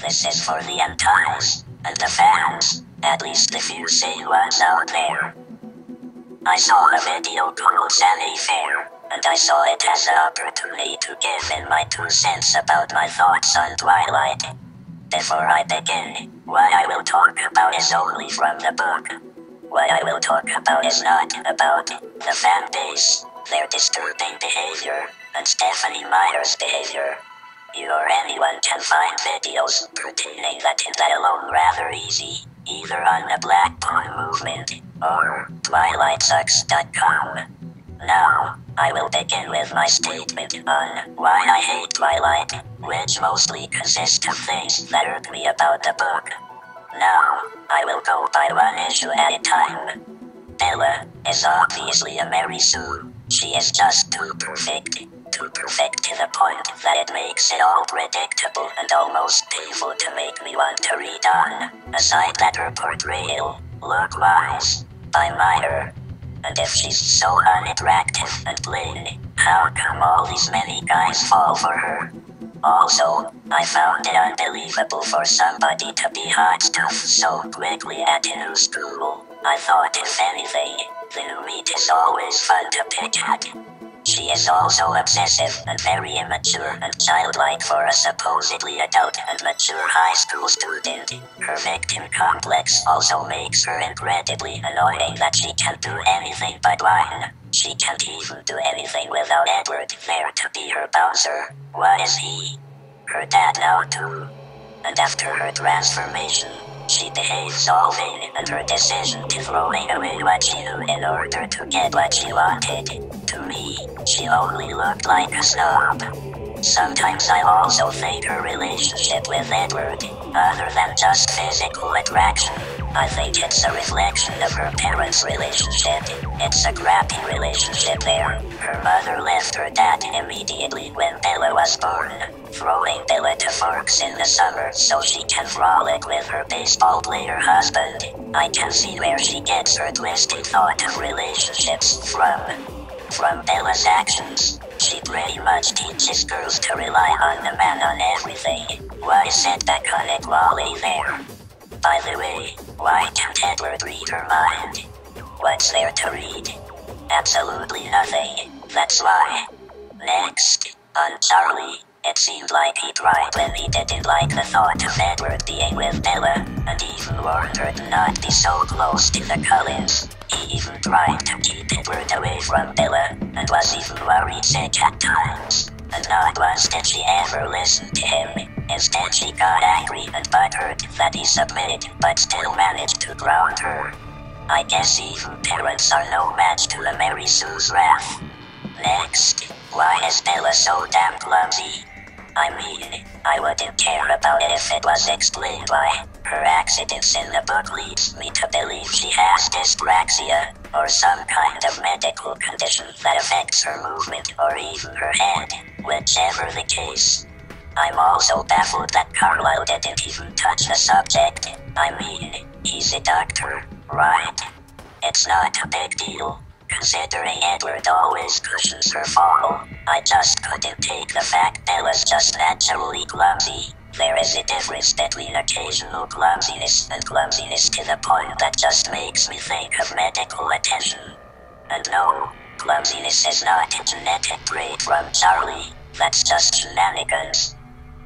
This is for the antis and the fans, at least the few sane ones out there. I saw a video called Sane Fair, and I saw it as an opportunity to give in my 2 cents about my thoughts on Twilight. Before I begin, what I will talk about is only from the book. What I will talk about is not about the fanbase, their disturbing behavior, and Stephanie Meyer's behavior. You or anyone can find videos pertaining that alone rather easy, either on the Black Porn movement or TwilightSucks.com. Now, I will begin with my statement on why I hate Twilight, which mostly consists of things that irk me about the book. Now, I will go by one issue at a time. Bella is obviously a Mary Sue. She is just too perfect to the point that it makes it all predictable and almost painful to make me want to read on. Aside that her portrayal, look-wise, by Meyer. And if she's so unattractive and plain, how come all these many guys fall for her? Also, I found it unbelievable for somebody to be hot stuff so quickly at a new school. I thought if anything, the new meat is always fun to pick at. She is also obsessive and very immature and childlike for a supposedly adult and mature high school student. Her victim complex also makes her incredibly annoying that she can't do anything but whine. She can't even do anything without Edward there to be her bouncer. What is he? Her dad now too. And after her transformation, she behaves all vain, and her decision to throwing away what she knew in order to get what she wanted. To me, she only looked like a snob. Sometimes I also think her relationship with Edward, other than just physical attraction, I think it's a reflection of her parents' relationship. It's a crappy relationship there. Her mother left her dad immediately when Bella was born, throwing Bella to Forks in the summer so she can frolic with her baseball player husband. I can see where she gets her twisted thought of relationships from Bella's actions. She pretty much teaches girls to rely on the man on everything. What is it back on equality there? By the way, why can't Edward read her mind? What's there to read? Absolutely nothing. That's why. Next, on Charlie, it seemed like he tried when he didn't like the thought of Edward being with Bella, and even warned her to not be so close to the Cullens. He even tried to keep Edward away from Bella, and was even worried sick at times. And not once did she ever listen to him. Instead she got angry and butthurt that he submitted, but still managed to ground her. I guess even parents are no match to a Mary Sue's wrath. Next, why is Bella so damn clumsy? I mean, I wouldn't care about it if it was explained why. Her accidents in the book leads me to believe she has dyspraxia, or some kind of medical condition that affects her movement or even her head, whichever the case. I'm also baffled that Carlisle didn't even touch the subject. I mean, he's a doctor, right? It's not a big deal, considering Edward always cushions her fall. I just couldn't take the fact Bella's just naturally clumsy. There is a difference between occasional clumsiness and clumsiness to the point that just makes me think of medical attention. And no, clumsiness is not a genetic trait from Charlie, that's just shenanigans.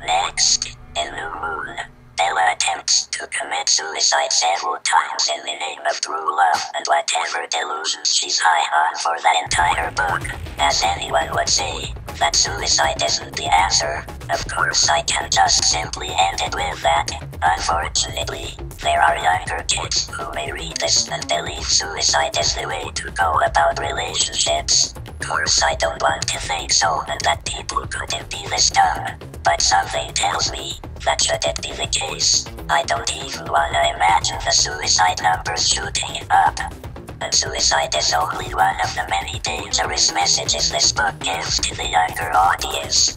Next, in New Moon, Bella attempts to commit suicide several times in the name of true love and whatever delusions she's high on for that entire book. As anyone would say, that suicide isn't the answer. Of course I can just simply end it with that. Unfortunately, there are younger kids who may read this and believe suicide is the way to go about relationships. Of course I don't want to think so and that people couldn't be this dumb. But something tells me that should it be the case, I don't even wanna imagine the suicide numbers shooting up. And suicide is only one of the many dangerous messages this book gives to the younger audience.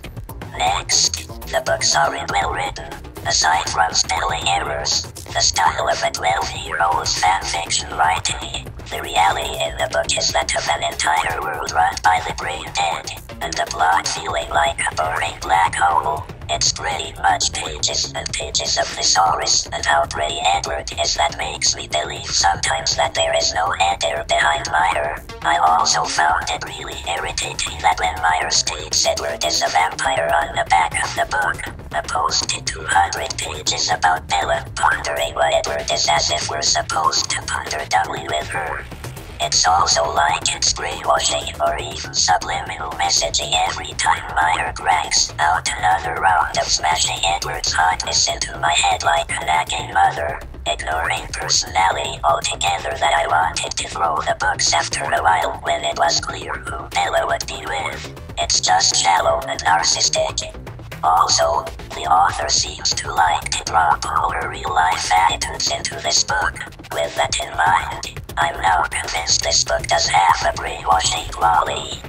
Next, the books aren't well written. Aside from spelling errors, the style of a 12-year-old's fanfiction writing, the reality in the book is that of an entire world run by the brain dead, and the plot feeling like a boring black hole. It's pretty much pages and pages of thesaurus and how pretty Edward is that makes me believe sometimes that there is no Edgar behind Meyer. I also found it really irritating that when Meyer states Edward is a vampire on the back of the book, opposed to 200 pages about Bella pondering what Edward is as if we're supposed to ponder doubly with her. It's also like it's brainwashing or even subliminal messaging every time Meyer cranks out another round of smashing Edward's hotness into my head like a nagging mother, ignoring personality altogether that I wanted to throw the books after a while when it was clear who Bella would be with. It's just shallow and narcissistic. Also, the author seems to like to drop all her real-life attitudes into this book. With that in mind, I'm now convinced this book does have a brainwashing quality.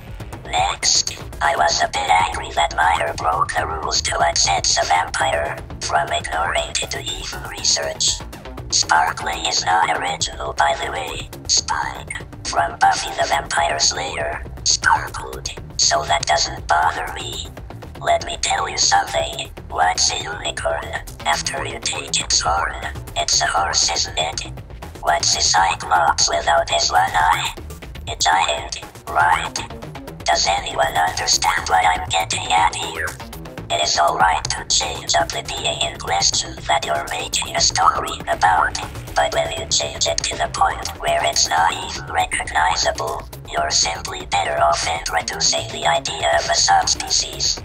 Next, I was a bit angry that Meyer broke the rules to what sets a vampire, from ignoring to do even research. Sparkly is not original, by the way. Spike, from Buffy the Vampire Slayer, sparkled, so that doesn't bother me. Let me tell you something. What's a unicorn? After you take its horn, it's a horse, isn't it? What's a cyclops without his one eye? A giant, right? Does anyone understand what I'm getting at here? It is alright to change up the being in question that you're making a story about, but when you change it to the point where it's not even recognizable, you're simply better off introducing the idea of a subspecies.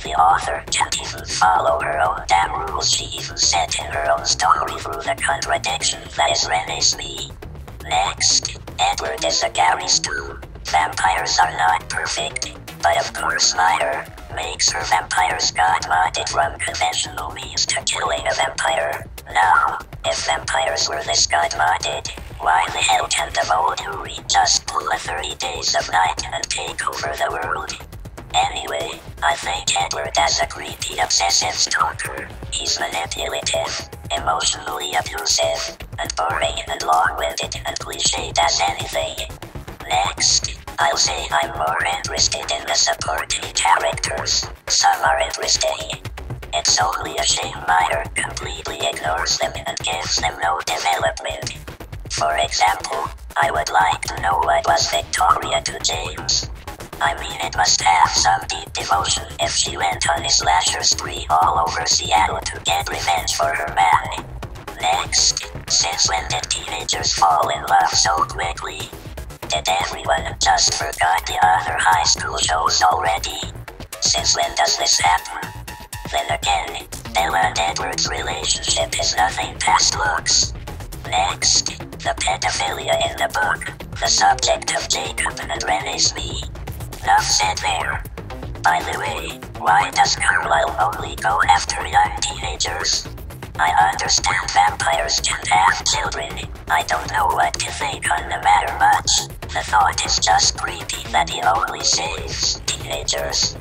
The author can't even follow her own damn rules she even set in her own story through the contradiction that is Renesmee. Next, Edward is a Gary Stu. Vampires are not perfect, but of course Meyer makes her vampires god-modded from conventional means to killing a vampire. Now, if vampires were this god-modded, why the hell can't the Volduri just pull a 30 Days of Night and take over the world? Anyway, I think Edward is a creepy obsessive stalker. He's manipulative, emotionally abusive, and boring and long-winded and cliched as anything. Next, I'll say I'm more interested in the supporting characters. Some are interesting. It's only a shame Meyer completely ignores them and gives them no development. For example, I would like to know what was Victoria to James. I mean, it must have some deep devotion if she went on a slasher spree all over Seattle to get revenge for her man. Next, since when did teenagers fall in love so quickly? Did everyone just forgot the other high school shows already? Since when does this happen? Then again, Bella and Edward's relationship is nothing past looks. Next, the pedophilia in the book, the subject of Jacob and Renesmee. Enough said there. By the way, why does Carlisle only go after young teenagers? I understand vampires can't have children. I don't know what to think on the matter much. The thought is just creepy that he only saves teenagers.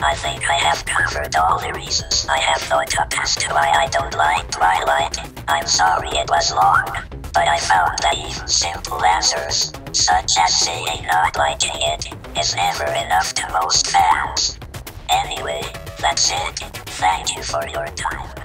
I think I have covered all the reasons I have thought up as to why I don't like Twilight. I'm sorry it was long, but I found that even simple answers, such as saying not liking it, is never enough to most fans. Anyway, that's it. Thank you for your time.